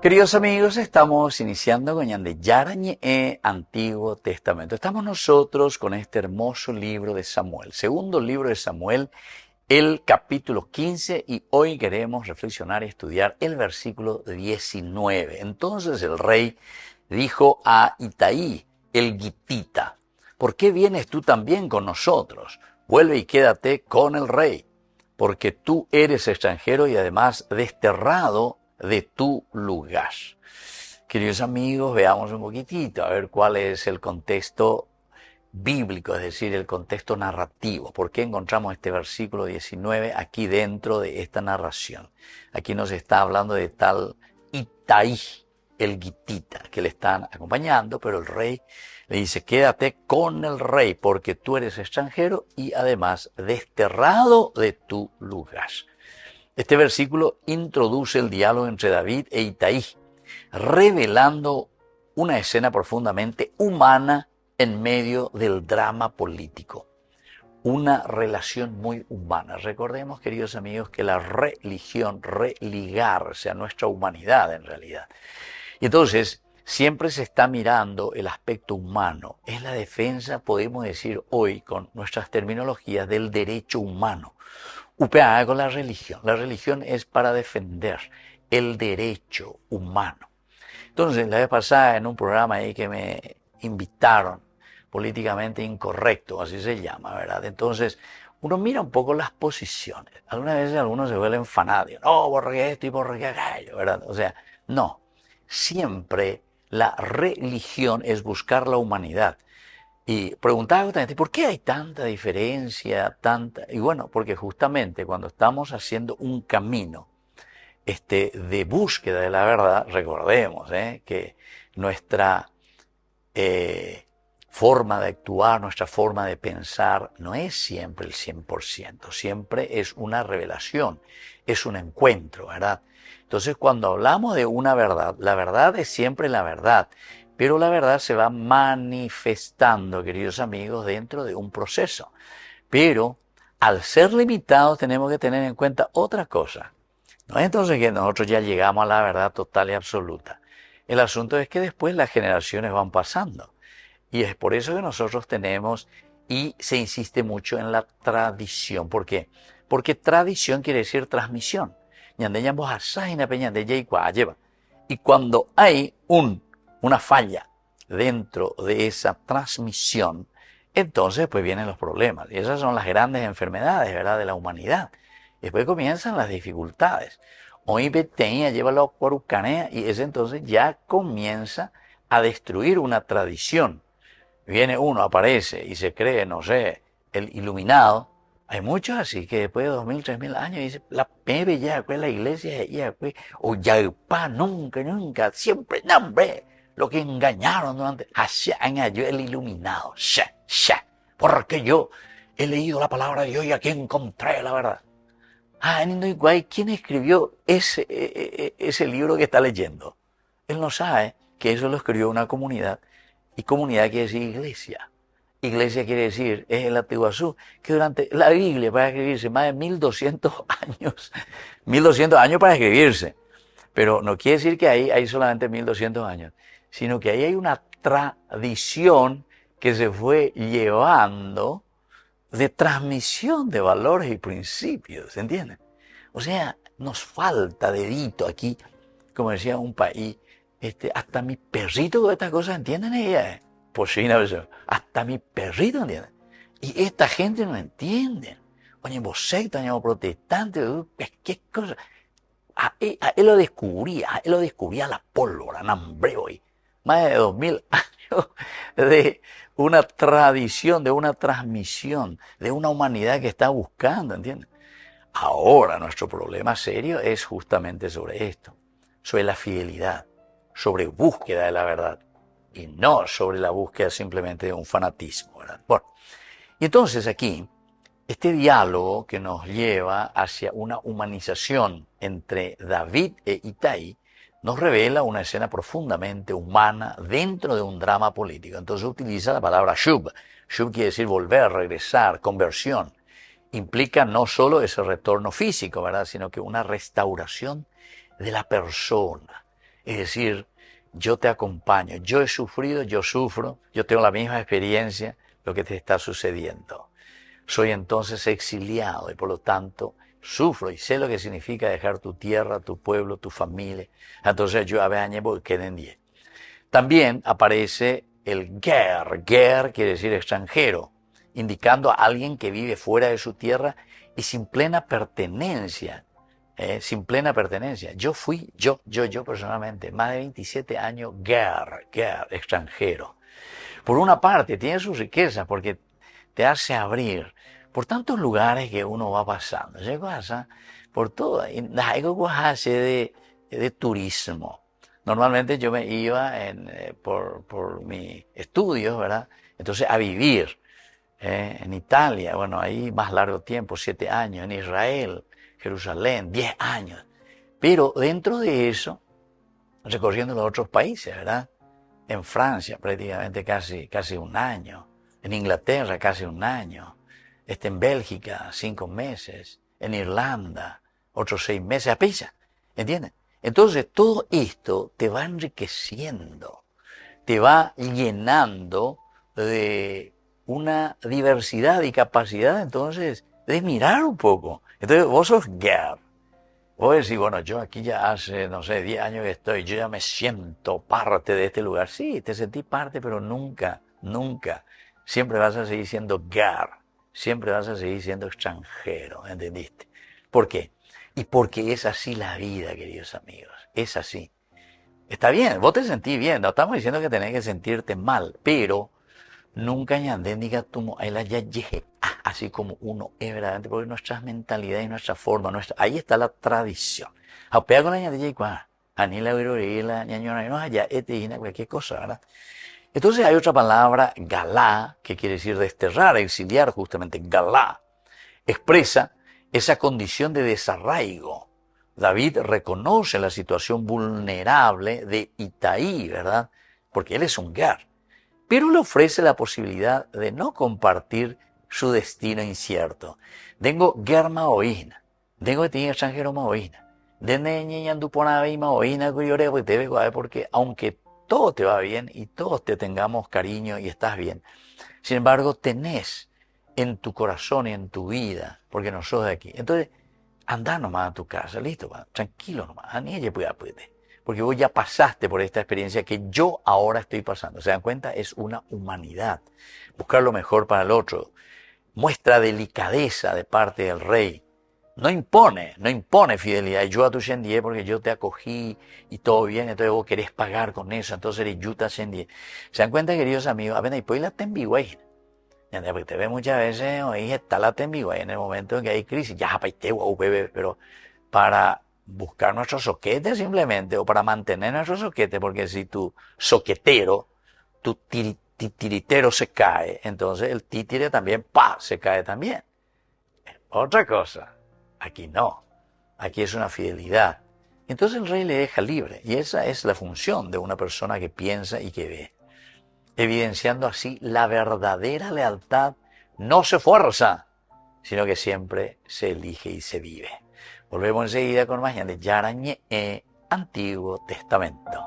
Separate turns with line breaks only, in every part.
Queridos amigos, estamos iniciando con Ñande Yarañe Antiguo Testamento. Estamos nosotros con este hermoso libro de Samuel, segundo libro de Samuel, el capítulo 15, y hoy queremos reflexionar y estudiar el versículo 19. Entonces el rey dijo a Itaí, el gitita: ¿por qué vienes tú también con nosotros? Vuelve y quédate con el rey, porque tú eres extranjero y además desterrado de tu lugar. Queridos amigos, veamos un poquitito a ver cuál es el contexto bíblico, es decir, el contexto narrativo. ¿Por qué encontramos este versículo 19 aquí dentro de esta narración? Aquí nos está hablando de tal Itaí, el gitita, que le están acompañando, pero el rey le dice: quédate con el rey, porque tú eres extranjero y además desterrado de tu lugar. Este versículo introduce el diálogo entre David e Itaí, revelando una escena profundamente humana en medio del drama político. Una relación muy humana. Recordemos, queridos amigos, que la religión, religarse a nuestra humanidad en realidad. Y entonces, siempre se está mirando el aspecto humano. Es la defensa, podemos decir hoy, con nuestras terminologías, del derecho humano. UPA con la religión. La religión es para defender el derecho humano. Entonces, la vez pasada en un programa ahí que me invitaron, políticamente incorrecto, así se llama, ¿verdad? Entonces, uno mira un poco las posiciones. Algunas veces algunos se vuelven fanáticos. No, borré esto y borré aquello, ¿verdad? O sea, no. Siempre la religión es buscar la humanidad. Y preguntaba justamente, ¿por qué hay tanta diferencia, tanta? Y bueno, porque justamente cuando estamos haciendo un camino de búsqueda de la verdad, recordemos que nuestra forma de actuar, nuestra forma de pensar, no es siempre el 100%, siempre es una revelación, es un encuentro, ¿verdad? Entonces, cuando hablamos de una verdad, la verdad es siempre la verdad, pero la verdad se va manifestando, queridos amigos, dentro de un proceso. Pero al ser limitados tenemos que tener en cuenta otra cosa. No es entonces que nosotros ya llegamos a la verdad total y absoluta. El asunto es que después las generaciones van pasando. Y es por eso que nosotros tenemos, y se insiste mucho en la tradición. ¿Por qué? Porque tradición quiere decir transmisión. Y cuando hay una falla dentro de esa transmisión, entonces pues vienen los problemas. Y esas son las grandes enfermedades, ¿verdad?, de la humanidad. Después comienzan las dificultades. Hoy Beteña lleva la Cuarucanea y ese entonces ya comienza a destruir una tradición. Viene uno, aparece y se cree, no sé, el iluminado. Hay muchos así que después de 2000, 3000 años dice, la pebe ya, pues la iglesia ya, pues, o ya, pa, nunca, nunca, siempre, no, hombre, lo que engañaron durante, así añadió el iluminado, porque yo he leído la palabra de Dios y aquí encontré la verdad. Ah, en Indoiguay, ¿quién escribió ese libro que está leyendo? Él no sabe que eso lo escribió una comunidad, y comunidad quiere decir iglesia. Iglesia quiere decir, es el Atiguazú, que durante la Biblia para escribirse más de 1200 años, 1200 años para escribirse, pero no quiere decir que ahí hay solamente 1200 años, sino que ahí hay una tradición que se fue llevando de transmisión de valores y principios, ¿entienden? O sea, nos falta dedito aquí, como decía un país, hasta mi perrito con estas cosas entienden ella. Pues sí, no, hasta mi perrito entiende. Y esta gente no entiende. Oye, vos secta, oye, vos protestante, qué cosa. Él lo descubría la pólvora, nambre hoy. Más de 2000 años de una tradición, de una transmisión, de una humanidad que está buscando, ¿entiendes? Ahora nuestro problema serio es justamente sobre esto, sobre la fidelidad, sobre búsqueda de la verdad y no sobre la búsqueda simplemente de un fanatismo, ¿verdad? Bueno, y entonces aquí, este diálogo que nos lleva hacia una humanización entre David e Itaí nos revela una escena profundamente humana dentro de un drama político. Entonces utiliza la palabra shub. Shub quiere decir volver, regresar, conversión. Implica no solo ese retorno físico, ¿verdad?, sino que una restauración de la persona. Es decir, yo te acompaño, yo he sufrido, yo sufro, yo tengo la misma experiencia, lo que te está sucediendo. Soy entonces exiliado y por lo tanto sufro y sé lo que significa dejar tu tierra, tu pueblo, tu familia. Entonces yo a veces queden 10. También aparece el ger. Ger quiere decir extranjero, indicando a alguien que vive fuera de su tierra y sin plena pertenencia. Sin plena pertenencia. Yo fui, yo personalmente, más de 27 años ger, extranjero. Por una parte, tiene su riqueza porque te hace abrir por tantos lugares que uno va pasando. Se pasa por todo. Algo de turismo. Normalmente yo me iba por mis estudios, ¿verdad? Entonces a vivir en Italia, bueno, ahí más largo tiempo, 7 años, en Israel, Jerusalén, 10 años. Pero dentro de eso, recorriendo los otros países, ¿verdad? En Francia prácticamente casi un año, en Inglaterra casi un año, en Bélgica 5 meses, en Irlanda otros 6 meses a Pisa, ¿entiendes? Entonces todo esto te va enriqueciendo, te va llenando de una diversidad y capacidad entonces de mirar un poco. Entonces vos sos Gerd. Vos decís, bueno, yo aquí ya hace, no sé, 10 años que estoy, yo ya me siento parte de este lugar. Sí, te sentís parte, pero nunca, nunca. Siempre vas a seguir siendo Gerd. Siempre vas a seguir siendo extranjero, ¿entendiste? ¿Por qué? Y porque es así la vida, queridos amigos. Es así. Está bien, vos te sentís bien, no estamos diciendo que tenés que sentirte mal, pero nunca añandé diga tú, así como uno es verdaderamente, porque nuestras mentalidades y nuestra forma, ahí está la tradición. Apea con la ñandilla anila virorila, ñañona, no allá, cualquier cosa, ¿verdad? Entonces hay otra palabra, galá, que quiere decir desterrar, exiliar, justamente, galá, expresa esa condición de desarraigo. David reconoce la situación vulnerable de Itaí, ¿verdad? Porque él es un Ger, pero le ofrece la posibilidad de no compartir su destino incierto. Dengo Ger maoína, dengo de extranjero maoína, de ñeñandu ponabe maoína cuyore, porque aunque todo te va bien y todos te tengamos cariño y estás bien, sin embargo tenés en tu corazón y en tu vida, porque no sos de aquí. Entonces, andá nomás a tu casa, listo, tranquilo nomás, ni ella puede, porque vos ya pasaste por esta experiencia que yo ahora estoy pasando. ¿Se dan cuenta? Es una humanidad. Buscar lo mejor para el otro. Muestra delicadeza de parte del rey. No impone fidelidad. Yo a tu shendie porque yo te acogí y todo bien, entonces vos querés pagar con eso, entonces eres yuta shendie. ¿Se dan cuenta, queridos amigos? Apenas y pues la tembigüey. Porque te ve muchas veces, oye, está la tembigüey en el momento en que hay crisis. Ya, pero para buscar nuestro soquete simplemente, o para mantener nuestro soquete, porque si tu soquetero, tu titiritero se cae, entonces el títire también, se cae también. Otra cosa, aquí no, aquí es una fidelidad. Entonces el rey le deja libre, y esa es la función de una persona que piensa y que ve, evidenciando así la verdadera lealtad no se fuerza, sino que siempre se elige y se vive. Volvemos enseguida con más de Yarañe Antiguo Testamento.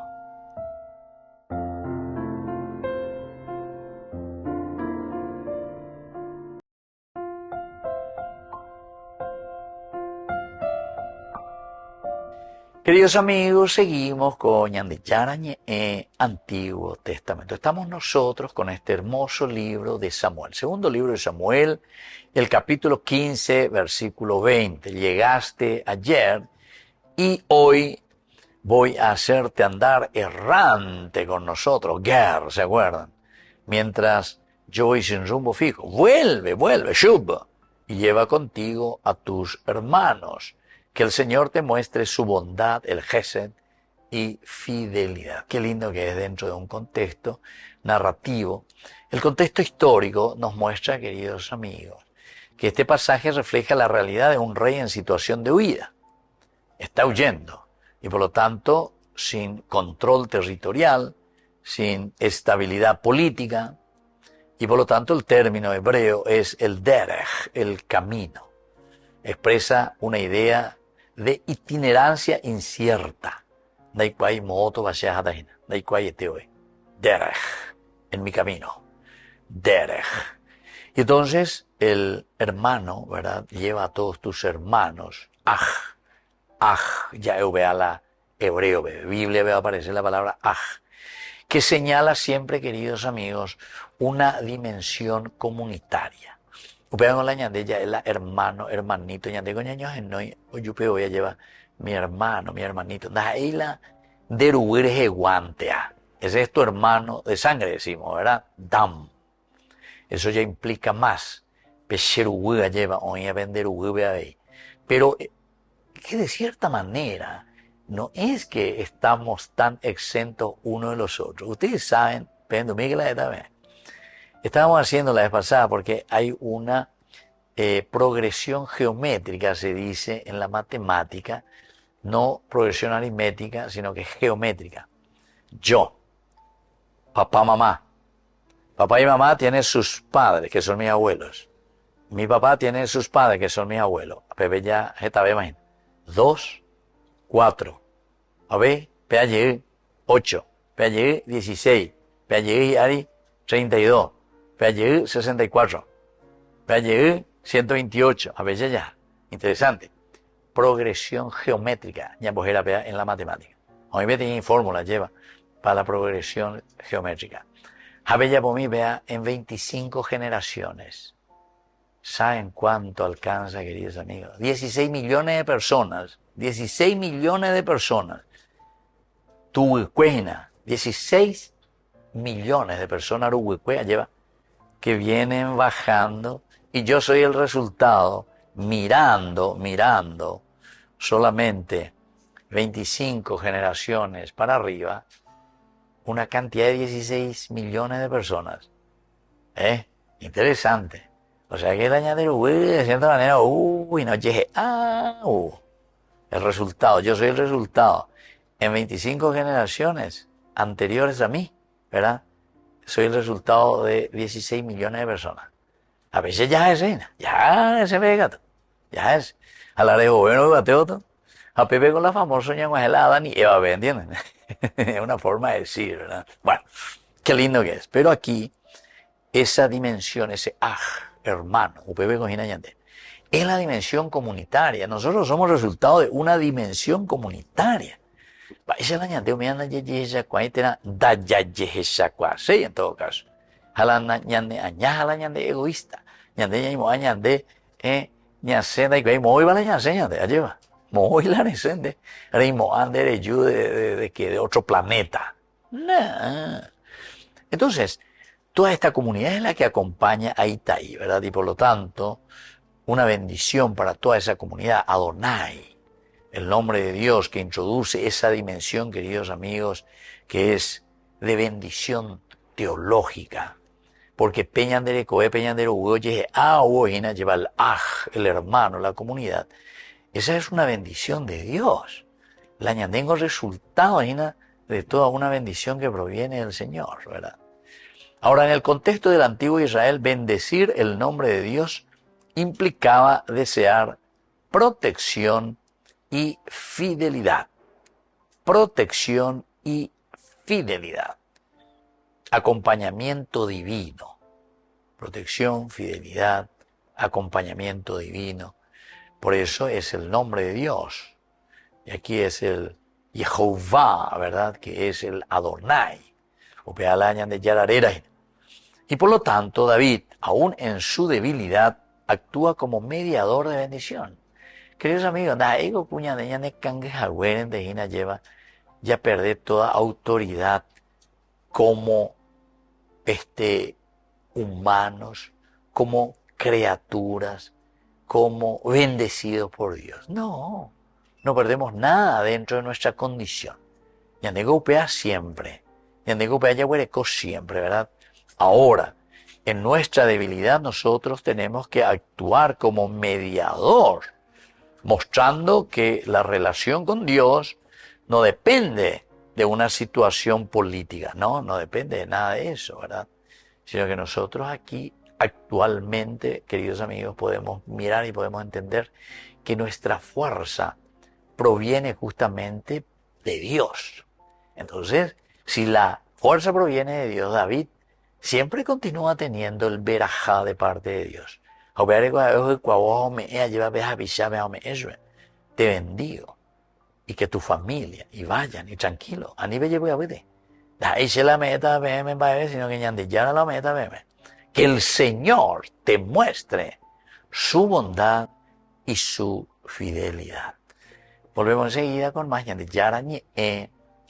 Queridos amigos, seguimos con Yarañe Antiguo Testamento. Estamos nosotros con este hermoso libro de Samuel. Segundo libro de Samuel, el capítulo 15, versículo 20. Llegaste ayer y hoy voy a hacerte andar errante con nosotros. Ger, ¿se acuerdan? Mientras yo voy sin rumbo fijo. Vuelve, Shub, y lleva contigo a tus hermanos. Que el Señor te muestre su bondad, el Gesed y fidelidad. Qué lindo que es dentro de un contexto narrativo. El contexto histórico nos muestra, queridos amigos, que este pasaje refleja la realidad de un rey en situación de huida. Está huyendo y por lo tanto sin control territorial, sin estabilidad política, y por lo tanto el término hebreo es el derech, el camino. Expresa una idea de itinerancia incierta, Daikwai moto vaya hatajina. Daikwai eteoe. Derech. En mi camino. Derech. Y entonces el hermano, ¿verdad? Lleva a todos tus hermanos. Ya vea la hebreo, Biblia va a aparecer la palabra que señala siempre, queridos amigos, una dimensión comunitaria. Upean con la ñandella es la hermano, hermanito, ñande con ñaños en no, yo voy a llevar mi hermano, mi hermanito. Da ahí la deruguir guantea. Ese es tu hermano de sangre, decimos, ¿verdad? Dam. Eso ya implica más. Pecheruguga lleva, oye, venderuguga ahí. Pero que de cierta manera no es que estamos tan exentos uno de los otros. Ustedes saben, pero Miguel también. Estábamos haciendo la vez pasada porque hay una progresión geométrica, se dice en la matemática, no progresión aritmética, sino que geométrica. Yo, papá, mamá. Papá y mamá tienen sus padres, que son mis abuelos. Mi papá tiene sus padres, que son mis abuelos. Pepe ya está imagina. 2, 4. A ver, PAY 8. PAY 16. PAY Ari 32. PAY 64. PAY 128. A ver, ya. Interesante. Progresión geométrica. Ya pues era en la matemática. A mí me tiene fórmula, lleva para la progresión geométrica. A ver, ya por mí, vea, en 25 generaciones. ¿Saben cuánto alcanza, queridos amigos? 16 millones de personas. 16 millones de personas. Tuhuicuena. 16 millones de personas uruguayas lleva que vienen bajando y yo soy el resultado mirando solamente 25 generaciones para arriba, una cantidad de 16 millones de personas. Interesante. O sea que el añadero, de cierta manera, no llegué, el resultado, yo soy el resultado. En 25 generaciones anteriores a mí, ¿verdad? Soy el resultado de 16 millones de personas. A veces ya es gato, ya es. A la de gobierno de Bateoto, a Pepe con la famosa ñanguajelada ni Eva, ¿entienden? Es una forma de decir, ¿verdad? Bueno, qué lindo que es. Pero aquí, esa dimensión, ese hermano, Pepe con Ñande, es la dimensión comunitaria. Nosotros somos resultado de una dimensión comunitaria. Esa la ñande, me anda yeye cuaitera, da yeye sí, en todo caso. Jalana ñande, añaja la ñande egoísta. Ñande ñaimo añande, ñacenda y que muy va la ñase ñande, allá muy la necende. Reimo ande de yu de otro planeta. Nah. Entonces, toda esta comunidad es la que acompaña a Itaí, ¿verdad? Y por lo tanto, una bendición para toda esa comunidad, Adonai, el nombre de Dios que introduce esa dimensión, queridos amigos, que es de bendición teológica. Porque Peñandere, Coe, Peñandero, Ugoye, Uojina lleva el hermano, la comunidad. Esa es una bendición de Dios. La ñandengo resultado de toda una bendición que proviene del Señor, ¿verdad? Ahora, en el contexto del antiguo Israel, bendecir el nombre de Dios implicaba desear protección y fidelidad. Protección y fidelidad. Acompañamiento divino. Protección, fidelidad, acompañamiento divino. Por eso es el nombre de Dios. Y aquí es el Jehová, ¿verdad? Que es el Adonai. De Yararera. Y por lo tanto, David, aún en su debilidad, actúa como mediador de bendición. Queridos amigos, lleva ya perder toda autoridad como humanos, como criaturas, como bendecidos por Dios. No perdemos nada dentro de nuestra condición. Yanegopea siempre. Yanegopea yahuereco siempre, ¿verdad? Ahora, en nuestra debilidad nosotros tenemos que actuar como mediador, mostrando que la relación con Dios no depende de una situación política, no depende de nada de eso, ¿verdad? Sino que nosotros aquí actualmente, queridos amigos, podemos mirar y podemos entender que nuestra fuerza proviene justamente de Dios. Entonces, si la fuerza proviene de Dios, David siempre continúa teniendo el verajá de parte de Dios. Te bendigo y que tu familia y vayan y tranquilo. Que el Señor te muestre su bondad y su fidelidad. Volvemos enseguida con más Yarañe,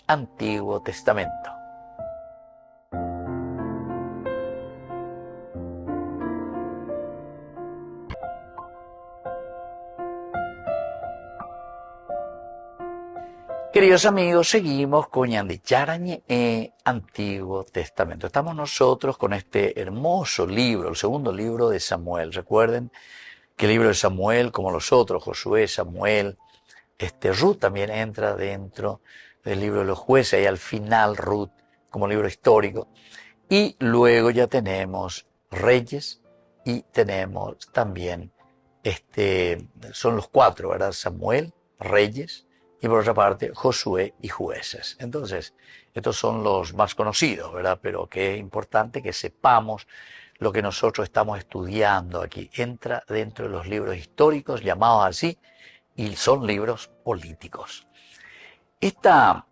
Antiguo Testamento. Queridos amigos, seguimos con Yarañe, Antiguo Testamento. Estamos nosotros con este hermoso libro, el segundo libro de Samuel. Recuerden que el libro de Samuel, como los otros, Josué, Samuel, Ruth también entra dentro del libro de los jueces, y al final Ruth como libro histórico. Y luego ya tenemos Reyes y tenemos también, son los cuatro, ¿verdad? Samuel, Reyes y por otra parte Josué y Jueces. Entonces, estos son los más conocidos, ¿verdad? Pero que es importante que sepamos lo que nosotros estamos estudiando aquí. Entra dentro de los libros históricos, llamados así, y son libros políticos. Esta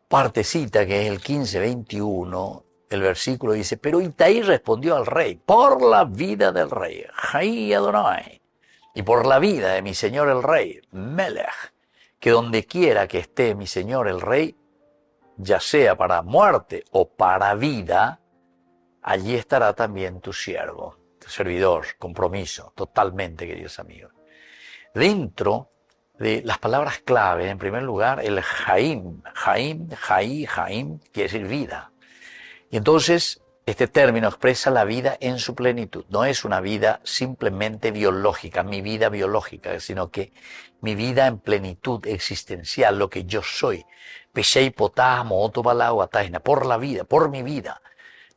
partecita que es el 15-21, el versículo dice, pero Itaí respondió al rey, por la vida del rey, Jai Adonai, y por la vida de mi señor el rey, Melech, que donde quiera que esté mi señor el rey, ya sea para muerte o para vida, allí estará también tu siervo, tu servidor, compromiso, totalmente, queridos amigos. Dentro de las palabras clave, en primer lugar, el Jaim, Jaim, quiere decir vida. Y entonces, este término expresa la vida en su plenitud. No es una vida simplemente biológica, mi vida biológica, sino que mi vida en plenitud existencial, lo que yo soy. Por la vida, por mi vida.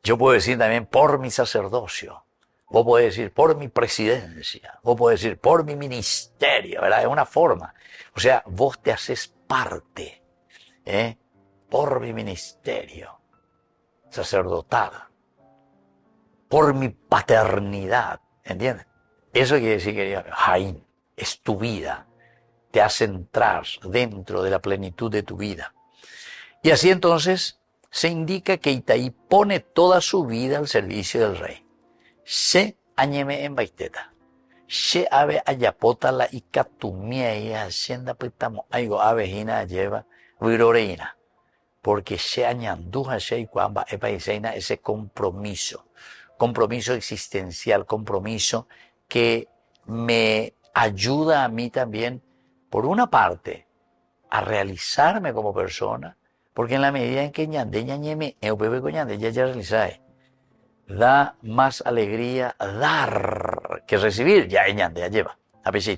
Yo puedo decir también por mi sacerdocio. Vos podés decir por mi presidencia, vos podés decir por mi ministerio, ¿verdad? Es una forma. O sea, vos te haces parte, por mi ministerio sacerdotal, por mi paternidad, ¿entiendes? Eso quiere decir, querido, Jaim, es tu vida, te hace entrar dentro de la plenitud de tu vida. Y así entonces se indica que Itaí pone toda su vida al servicio del rey. Se añeme en baiteta. Se ave ayapota la ikatumia y hacienda pitamo algo avejina lleva viroreina. Porque se añanduja se y cuamba epaiseina ese compromiso. Compromiso existencial, compromiso que me ayuda a mí también, por una parte, a realizarme como persona, porque en la medida en que ñande ñañeme, eupebe coñande ya realizae. Da más alegría dar que recibir, ya ñande lleva. A veces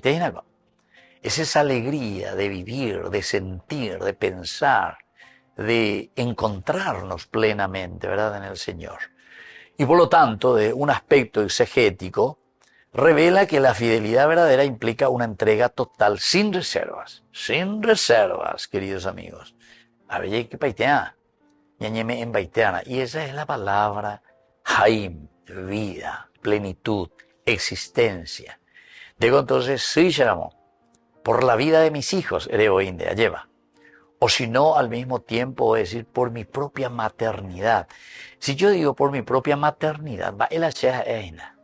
es esa alegría de vivir, de sentir, de pensar, de encontrarnos plenamente, ¿verdad?, en el Señor. Y por lo tanto, de un aspecto exegético, revela que la fidelidad verdadera implica una entrega total, sin reservas, queridos amigos. A ver, ¿qué paitea? Ñañeme en baiteana. Y esa es la palabra Jaim, vida, plenitud, existencia. Digo entonces, sí, Sharamo, por la vida de mis hijos, ereo indea, lleva. O si no, al mismo tiempo, voy a decir, por mi propia maternidad. Si yo digo por mi propia maternidad, va el ashea eina.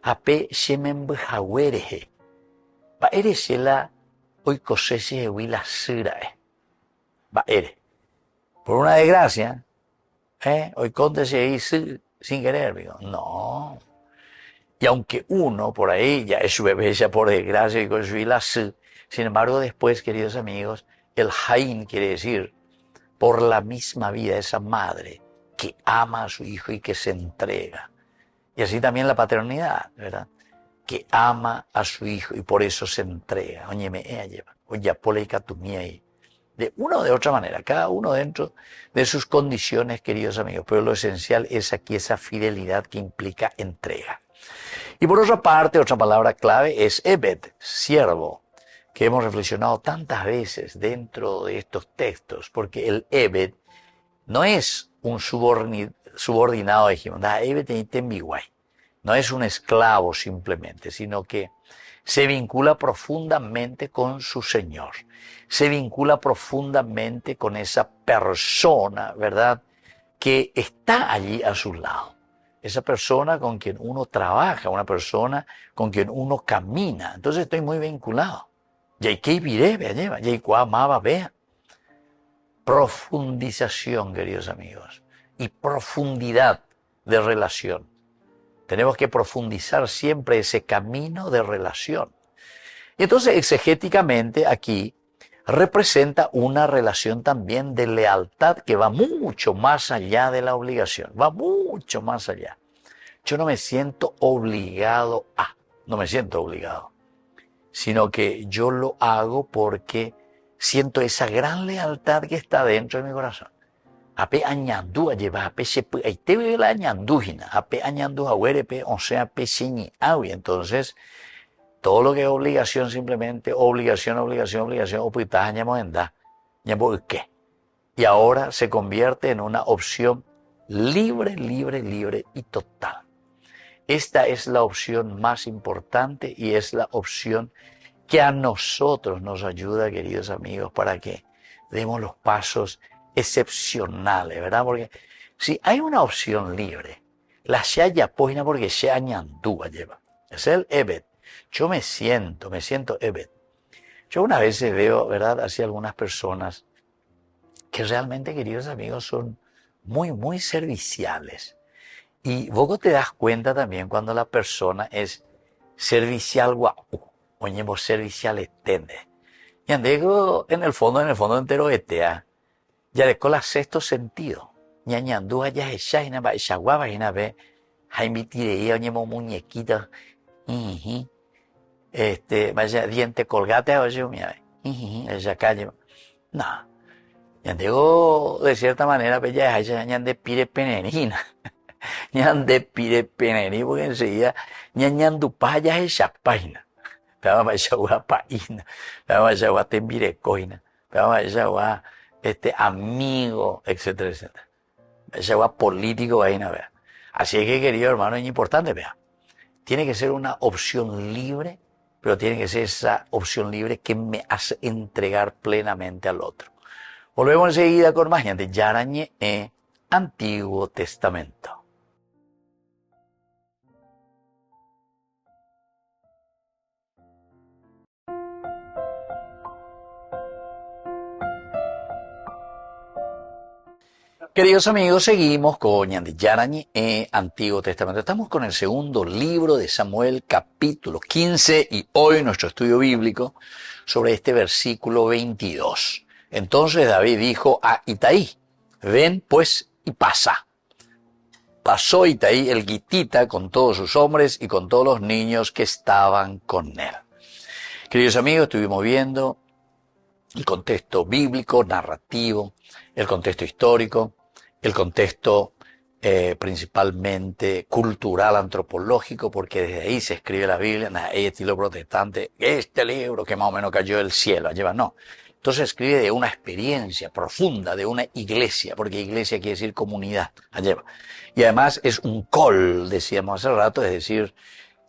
Ape shemen bhawerehe. Va eres la oikosese huila sirae. Va ere. Por una desgracia, hoy cóntese ahí sin querer, digo, no. Y aunque uno por ahí ya es su bebé, ya por desgracia, y con su huila sin embargo, después, queridos amigos, el Jaín quiere decir por la misma vida, esa madre que ama a su hijo y que se entrega. Y así también la paternidad, ¿verdad? Que ama a su hijo y por eso se entrega. Oñeme, ella lleva. Oye, poleica tu miei. De una o de otra manera, cada uno dentro de sus condiciones, queridos amigos. Pero lo esencial es aquí esa fidelidad que implica entrega. Y por otra parte, otra palabra clave es ebed, siervo. que hemos reflexionado tantas veces dentro de estos textos, porque el Ebed no es un subordinado de Jimón, no es un esclavo simplemente, sino que se vincula profundamente con su Señor, se vincula profundamente con esa persona, ¿verdad?, que está allí a su lado. Esa persona con quien uno trabaja, una persona con quien uno camina. Entonces estoy muy vinculado. Profundización, queridos amigos, y profundidad de relación. Tenemos que profundizar siempre ese camino de relación. Y entonces, exegéticamente, aquí representa una relación también de lealtad que va mucho más allá de la obligación, va mucho más allá. Yo no me siento obligado no me siento obligado, sino que yo lo hago porque siento esa gran lealtad que está dentro de mi corazón. Ape añandú lleva ape se ahí te ve la añandúgina, ape añandú aguerepe, o sea, ape señi awi. Entonces, todo lo que es obligación, simplemente obligación, opuitaja ñamoenda, ñamoque. Y ahora se convierte en una opción libre y total. Esta es la opción más importante y es la opción que a nosotros nos ayuda, queridos amigos, para que demos los pasos excepcionales, ¿verdad? Porque si hay una opción libre, la shaya poina porque se añandúa lleva. Es el Ebed. Yo me siento Ebed. Yo unas veces veo, ¿verdad?, así algunas personas que realmente, queridos amigos, son muy serviciales. Y vos te das cuenta también cuando la persona es servicial guau, o servicial estende. Y andego en el fondo entero etea. Ya de cola sexto sentido. Ñañandúa ya es shaina ba shaguaba ina ve. Jaime tireía oñemo muñequita. Vaya diente colgate a oye mía. Esa calle. No. Ñandego de cierta manera pues ya es ñande pire penerina. Ñande pire penerí porque enseguida ñañandupá ya es chapaina. Pero vaya guapaina. Pero vaya guatembirecoina. Pero vaya amigo, etcétera, etcétera. Ese agua político ahí, ¿no? Vea. Así es que, querido hermano, es importante, vea. Tiene que ser una opción libre, pero tiene que ser esa opción libre que me hace entregar plenamente al otro. Volvemos enseguida con más gente. Yarañe Antiguo Testamento. Queridos amigos, seguimos con Yarañe Antiguo Testamento. Estamos con el segundo libro de Samuel, capítulo 15, y hoy nuestro estudio bíblico sobre este versículo 22. Entonces David dijo a Itaí, ven pues y pasa. Pasó Itaí el gitita con todos sus hombres y con todos los niños que estaban con él. Queridos amigos, estuvimos viendo el contexto bíblico, narrativo, el contexto histórico, el contexto principalmente cultural, antropológico, porque desde ahí se escribe la Biblia, en estilo protestante, este libro que más o menos cayó del cielo, lleva, no. Entonces escribe de una experiencia profunda, de una iglesia, porque iglesia quiere decir comunidad, lleva. Y además es un col, decíamos hace rato, es decir,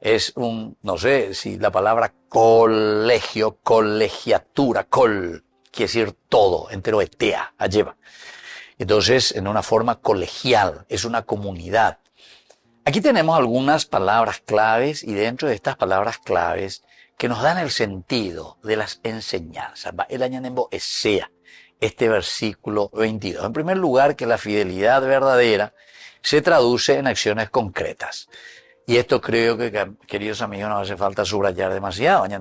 es un, no sé si la palabra colegio, colegiatura, col, quiere decir todo, entero etea, lleva. Entonces, en una forma colegial, es una comunidad. Aquí tenemos algunas palabras claves y dentro de estas palabras claves que nos dan el sentido de las enseñanzas. El añanembo esea, este versículo 22. En primer lugar, que la fidelidad verdadera se traduce en acciones concretas. Y esto creo que, queridos amigos, no hace falta subrayar demasiado. La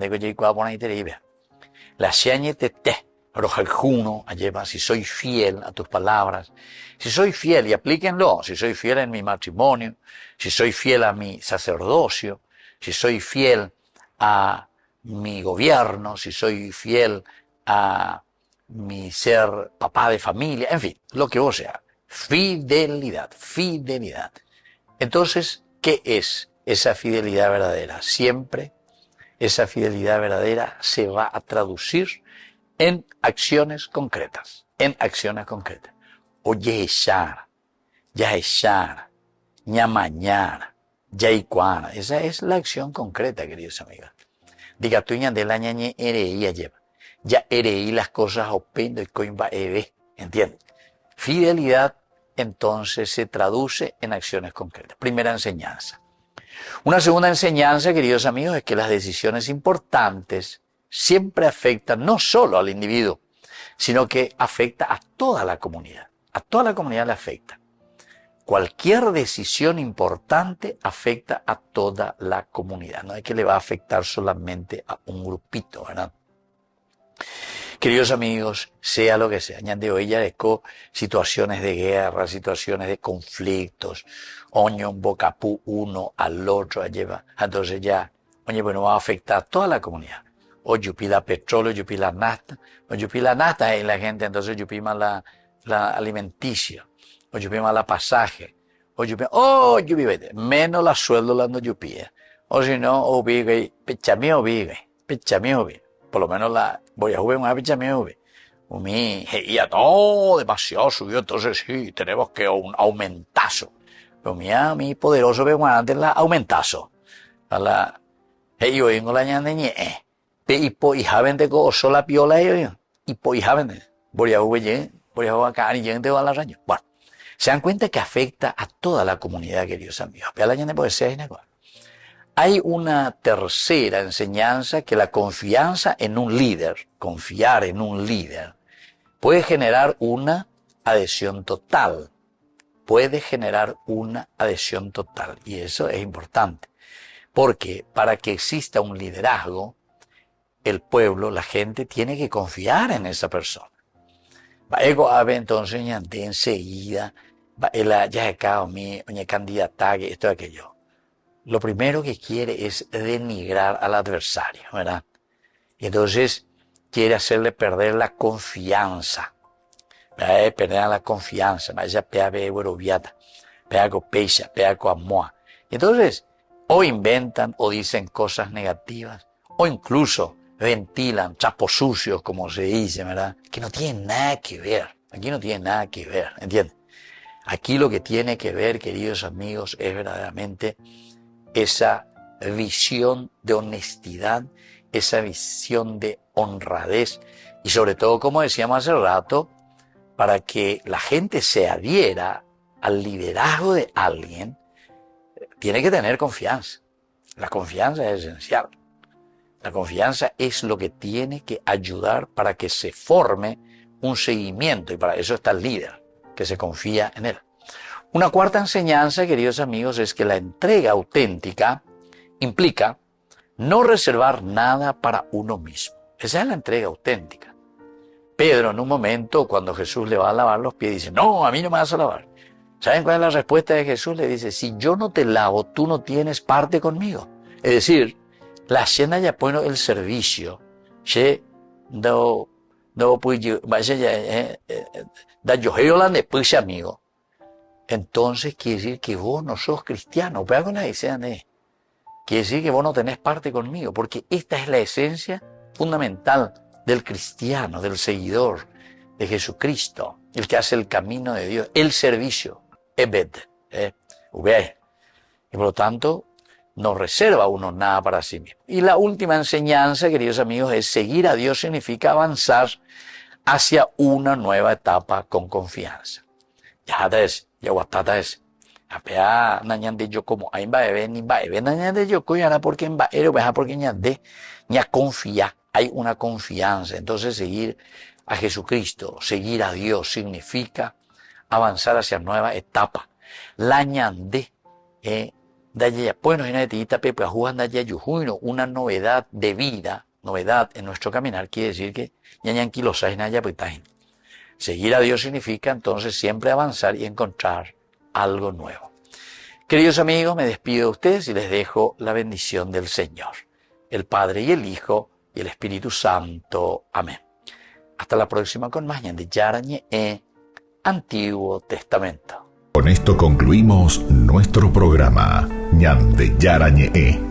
te Rojaljuno, lleva, si soy fiel a tus palabras, si soy fiel, y aplíquenlo, si soy fiel en mi matrimonio, si soy fiel a mi sacerdocio, si soy fiel a mi gobierno, si soy fiel a mi ser papá de familia, en fin, lo que vos sea. Fidelidad, fidelidad. Entonces, ¿qué es esa fidelidad verdadera? Siempre esa fidelidad verdadera se va a traducir en acciones concretas, Oye, ya ñamañara, yaicuana. Esa es la acción concreta, queridos amigos. Diga tú de la ñañe ereía lleva. Ya ereí las cosas opendo y coimba eve. ¿Entiendes? Fidelidad entonces se traduce en acciones concretas. Primera enseñanza. Una segunda enseñanza, queridos amigos, es que las decisiones importantes siempre afectan no solo al individuo, sino que afecta a toda la comunidad. A toda la comunidad le afecta. Cualquier decisión importante afecta a toda la comunidad. No es que le va a afectar solamente a un grupito, ¿verdad? Queridos amigos, sea lo que sea, añade hoy ya situaciones de guerra, situaciones de conflictos, oño un bocapú uno al otro, lleva, entonces ya, oye, bueno, va a afectar a toda la comunidad. O yupi la petróleo, yupi la nafta, o yupi la nafta y la gente, entonces yupi más la alimenticia, o yupi más la pasaje, o yupi vete, menos la sueldo la no yupi, o si no, o vive, pechamío vive. Por lo menos voy a jugar una picha me ya no, demasiado subió, entonces sí, tenemos que un aumentazo. Pero mi poderoso ve antes la aumentazo. Yo vengo la ñandeñe, y javen de go sola piola yo, y javen, voy a jugar acá y gente va a la rayo. Bueno, se dan cuenta que afecta a toda la comunidad, queridos amigos. Pero la ñande puede ser igual. Hay una tercera enseñanza que la confianza en un líder, confiar en un líder, puede generar una adhesión total. Y eso es importante. Porque para que exista un liderazgo, el pueblo, la gente, tiene que confiar en esa persona. Entonces, enseguida, ya acá, mi candidata, esto y aquello. Lo primero que quiere es denigrar al adversario, ¿verdad? Y entonces quiere hacerle perder la confianza. Perder la confianza, vaya peave euroviata, peaco peixa, peaco amoa. Y entonces, o inventan o dicen cosas negativas, o incluso ventilan trapos sucios, como se dice, ¿verdad? Que no tienen nada que ver. Aquí no tiene nada que ver, ¿entiendes? Aquí lo que tiene que ver, queridos amigos, es verdaderamente esa visión de honestidad, esa visión de honradez y sobre todo, como decíamos hace rato, para que la gente se adhiera al liderazgo de alguien, tiene que tener confianza. La confianza es esencial. La confianza es lo que tiene que ayudar para que se forme un seguimiento y para eso está el líder, que se confía en él. Una cuarta enseñanza, queridos amigos, es que la entrega auténtica implica no reservar nada para uno mismo. Esa es la entrega auténtica. Pedro, en un momento, cuando Jesús le va a lavar los pies, dice, no, a mí no me vas a lavar. ¿Saben cuál es la respuesta de Jesús? Le dice, si yo no te lavo, tú no tienes parte conmigo. Es decir, la cena ya pone el servicio. Amigo. Entonces quiere decir que vos no sos cristiano. Pero con la idea de quiere decir que vos no tenés parte conmigo, porque esta es la esencia fundamental del cristiano, del seguidor de Jesucristo, el que hace el camino de Dios, el servicio, ebed, y por lo tanto no reserva uno nada para sí mismo. Y la última enseñanza, queridos amigos, es seguir a Dios significa avanzar hacia una nueva etapa con confianza. Yaguatata es. Apea nañande yo como ahí va ni va nañande yo coyana porque en va porque ñande ña confía, hay una confianza. Entonces seguir a Jesucristo, seguir a Dios significa avanzar hacia nueva etapa. La ñande bueno, una novedad de vida, novedad en nuestro caminar quiere decir que seguir a Dios significa entonces siempre avanzar y encontrar algo nuevo. Queridos amigos, me despido de ustedes y les dejo la bendición del Señor, el Padre y el Hijo y el Espíritu Santo. Amén. Hasta la próxima con más de Yarañe Antiguo Testamento.
Con esto concluimos nuestro programa Ñande Yarañe.